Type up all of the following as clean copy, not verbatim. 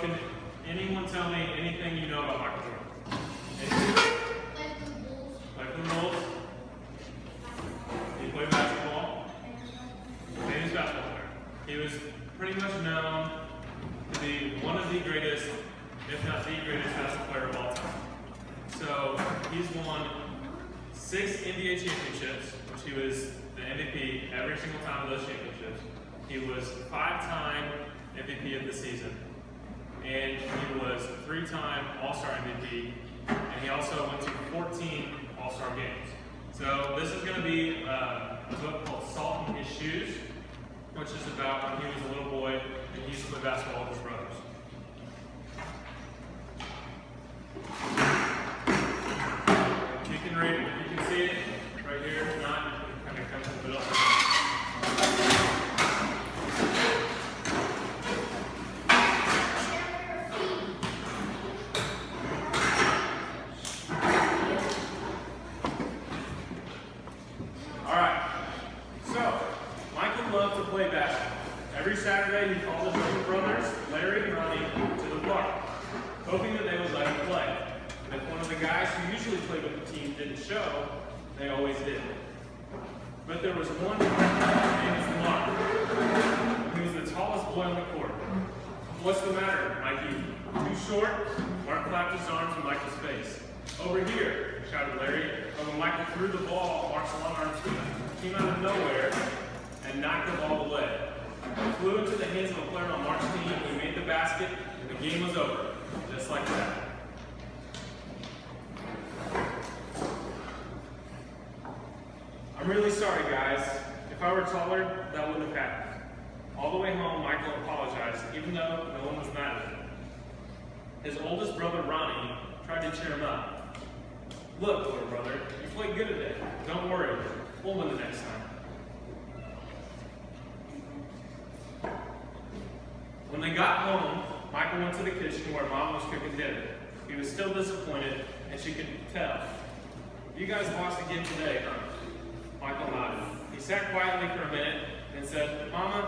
can anyone tell me anything you know about Michael Jordan? Like the Bulls? He played basketball? Famous basketball player. He was pretty much known to be one of the greatest, if not the greatest basketball player of all time. So he's won 6 NBA championships, which he was the MVP every single time of those championships. He was 5-time MVP of the season. And he was 3-time All-Star MVP. And he also went to 14 All-Star games. So this is going to be a book called Salt in His Shoes, which is about when he was a little boy and he used to play basketball with his brothers. You can read it, if you can see it right here. If not, you can kind of come to the middle. Loved to play basketball. Every Saturday, he called his older brothers, Larry and Ronnie, to the park, hoping that they would let him play. And if one of the guys who usually played with the team didn't show, they always did. But there was one named Mark, who was the tallest boy on the court. "What's the matter, Mikey? Too short?" Mark clapped his arms in Michael's face. "Over here," shouted Larry. But when Michael threw the ball, Mark's long arms came out of nowhere and knocked the ball away. It flew into the hands of a player on Mark's team. He made the basket, and the game was over, just like that. "I'm really sorry, guys. If I were taller, that wouldn't have happened." All the way home, Michael apologized, even though no one was mad at him. His oldest brother, Ronnie, tried to cheer him up. "Look, little brother, you played good today. Don't worry. We'll win the next time." When they got home, Michael went to the kitchen where Mom was cooking dinner. He was still disappointed, and she could tell. "You guys lost again today, huh?" Michael nodded. He sat quietly for a minute and said, "Mama,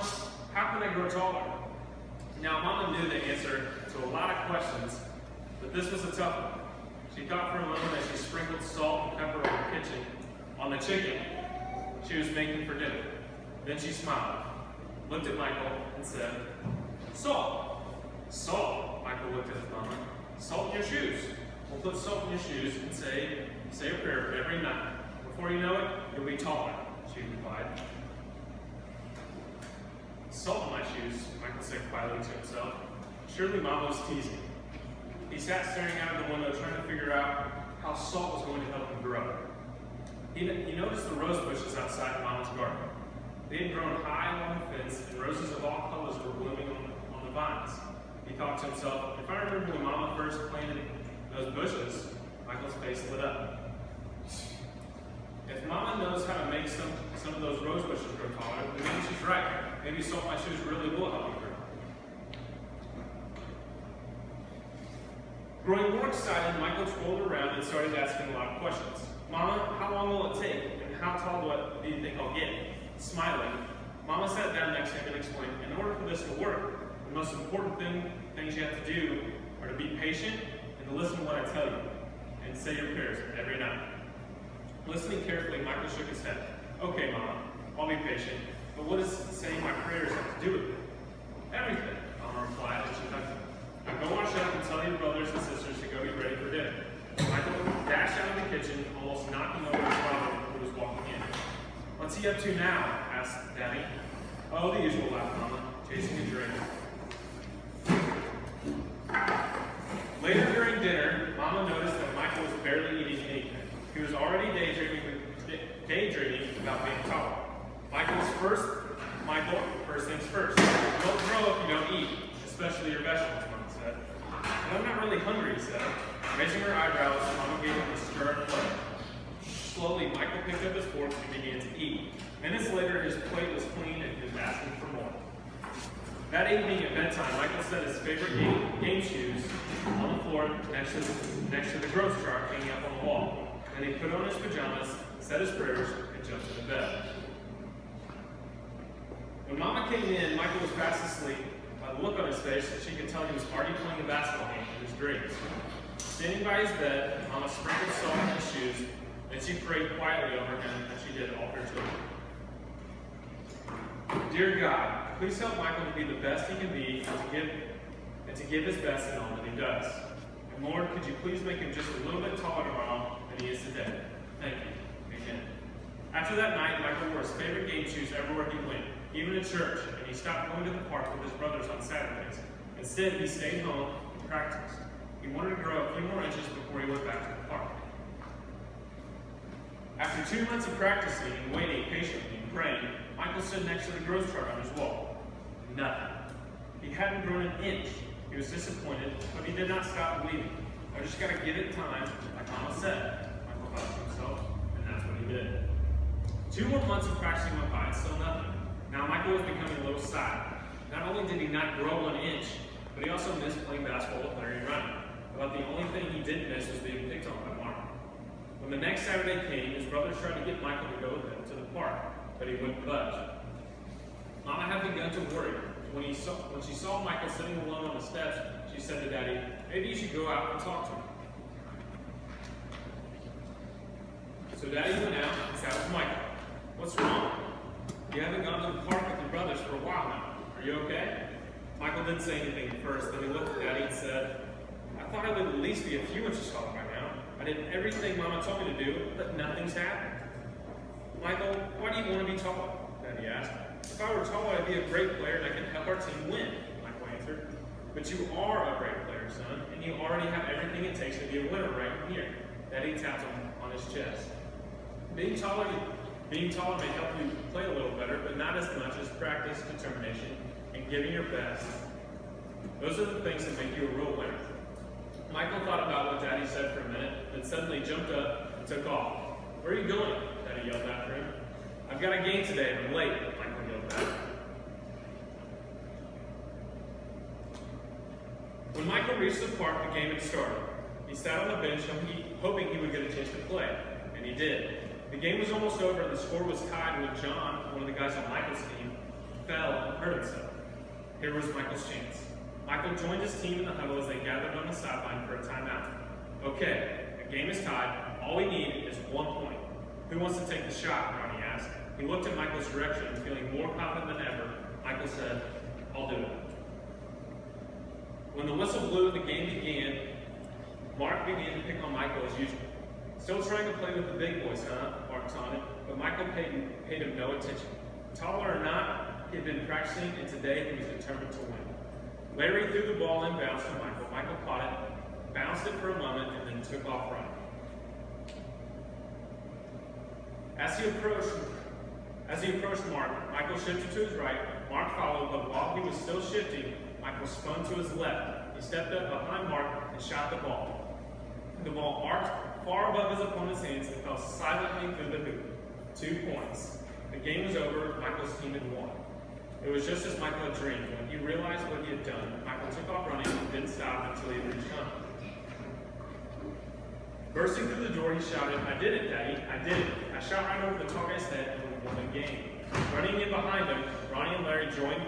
how can I grow taller?" Now, Mama knew the answer to a lot of questions, but this was a tough one. She thought for a moment as she sprinkled salt and pepper on the chicken she was making for dinner. Then she smiled, looked at Michael, and said, "Salt." "Salt?" Michael looked at his mama. "Salt in your shoes. We'll put salt in your shoes and say a prayer every night. Before you know it, you'll be taller," she replied. "Salt in my shoes," Michael said quietly to himself. Surely Mama was teasing. He sat staring out of the window trying to figure out how salt was going to help him grow. He noticed the rose bushes outside Mama's garden. They had grown high along the fence, and roses of all colors were blooming on the vines. He thought to himself, if I remember when Mama first planted those bushes, Michael's face lit up. If Mama knows how to make some of those rose bushes grow taller, then maybe she's right. Maybe salt in my shoes really will help me grow. Growing more excited, Michael trolled around and started asking a lot of questions. "Mama, how long will it take? And how tall do you think I'll get?" Smiling, Mama sat down next to him and explained, in order for this to work, the most important things you have to do are to be patient and to listen to what I tell you, and say your prayers every night. Listening carefully, Michael shook his head. "Okay, Mama, I'll be patient, but what does saying my prayers have to do with it?" "Everything," Mama replied, and she hugged him. "Now go wash up and tell your brothers and sisters to go get ready for dinner." Michael dashed out of the kitchen, almost knocking over his father who was walking in. "What's he up to now?" asked Daddy. "Oh, the usual," laughed Mama, chasing a drink. Later during dinner, Mama noticed that Michael was barely eating anything. He was already daydreaming about being taller. Michael, first things first. Don't grow if you don't eat, especially your vegetables, Mama said. "But I'm not really hungry," he said. Raising her eyebrows, Mama gave him a stern look. Slowly, Michael picked up his fork and began to eat. Minutes later, his plate was clean and he was asking for more. That evening at bedtime, Michael set his favorite game shoes on the floor next to the growth chart hanging up on the wall. Then he put on his pajamas, said his prayers, and jumped into bed. When Mama came in, Michael was fast asleep. By the look on his face, she could tell he was already playing the basketball game with his dreams. Standing by his bed, Mama sprinkled salt on his shoes, and she prayed quietly over him as she did all her children. Dear God, please help Michael to be the best he can be and to give his best in all that he does. And Lord, could you please make him just a little bit taller tomorrow than he is today? Thank you. Amen. After that night, Michael wore his favorite game shoes everywhere he went, even to church, and he stopped going to the park with his brothers on Saturdays. Instead, he stayed home and practiced. He wanted to grow a few more inches before he went back to the park. After 2 months of practicing and waiting patiently and praying, Michael stood next to the growth chart on his wall. Nothing. He hadn't grown an inch. He was disappointed, but he did not stop believing. I just got to give it time, like Mama said. Michael thought to himself, and that's what he did. 2 more months of practicing went by and still nothing. Now Michael was becoming a little sad. Not only did he not grow 1 inch, but he also missed playing basketball with Larry and Ryan. About the only thing he didn't miss was being picked on by Mark. When the next Saturday came, his brothers tried to get Michael to go with them to the park, but he wouldn't budge. Mama had begun to worry. When she saw Michael sitting alone on the steps, she said to Daddy, maybe you should go out and talk to him. So Daddy went out and sat with Michael. What's wrong? You haven't gone to the park with your brothers for a while now. Are you okay? Michael didn't say anything at first, then he looked at Daddy and said, I thought I would at least be a few inches taller by now. I did everything Mama told me to do, but nothing's happened. Michael, why do you want to be tall? Daddy asked. If I were tall, I'd be a great player and I could help our team win, Michael answered. But you are a great player, son, and you already have everything it takes to be a winner right here. Daddy tapped him on his chest. Being taller may help you play a little better, but not as much as practice, determination, and giving your best. Those are the things that make you a real winner. Michael thought about what Daddy said for a minute, then suddenly jumped up and took off. Where are you going? Daddy yelled after him. I've got a game today and I'm late, Michael yelled back. When Michael reached the park, the game had started. He sat on the bench hoping he would get a chance to play, and he did. The game was almost over and the score was tied when John, one of the guys on Michael's team, fell and hurt himself. Here was Michael's chance. Michael joined his team in the huddle as they gathered on the sideline for a timeout. Okay, the game is tied. All we need is 1 point. Who wants to take the shot? Ronnie asked. He looked in Michael's direction and feeling more confident than ever. Michael said, I'll do it. When the whistle blew and the game began, Mark began to pick on Michael as usual. Still trying to play with the big boys, huh? Mark taunted, but Michael paid him no attention. Taller or not, he had been practicing, and today he was determined to win. Larry threw the ball inbounds to Michael. Michael caught it, bounced it for a moment, and then took off running. As he approached Mark, Michael shifted to his right. Mark followed, but while he was still shifting, Michael spun to his left. He stepped up behind Mark and shot the ball. The ball arced far above his opponent's hands and fell silently through the hoop. 2 points. The game was over. Michael's team had won. It was just as Michael had dreamed. When he realized what he had done, Michael took off running and didn't stop until he reached home. Bursting through the door, he shouted, I did it, Daddy, I did it. I shot right over the tall guy's head and we won the game. Running in behind him, Ronnie and Larry joined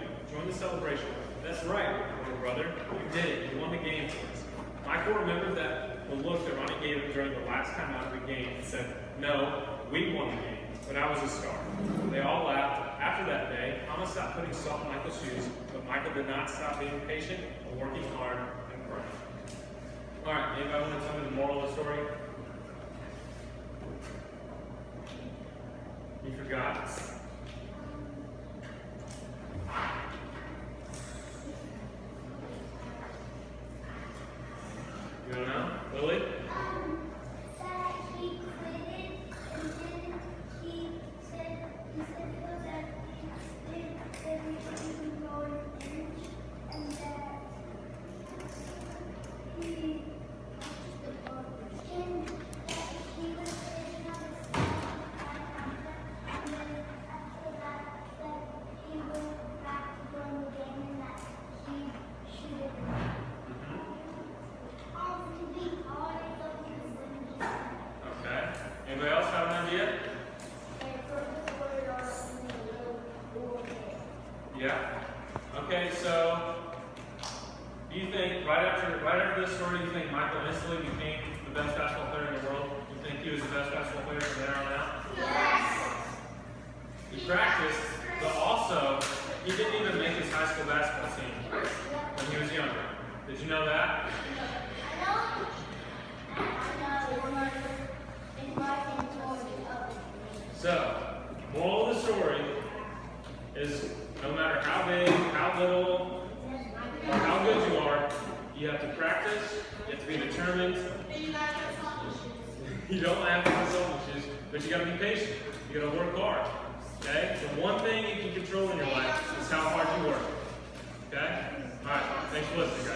the celebration. That's right, little brother. You did it. You won the game for us. Michael remembered the look that Ronnie gave him during the last time out of the game and said, no, we won the game, but I was a star. They all laughed. After that day, Mama stopped putting salt in Michael's shoes, but Michael did not stop being patient and working hard and praying. All right, anybody want to tell me the moral of the story? You forgot. You don't know? Lily? That he quitted and then he said that he did everything going in and that he was sitting on the side and then think right after this story, you think Michael instantly became the best basketball player in the world? You think he was the best basketball player from there on out? Yes. He practiced, but also he didn't even make his high school basketball team when he was younger. Did you know that? So, moral of the story is no matter how big, how little, or how good you are, you have to practice, you have to be determined. You don't have to have soul issues, but you gotta be patient. You gotta work hard. Okay? The one thing you can control in your life is how hard you work. Okay? Alright, thanks for listening.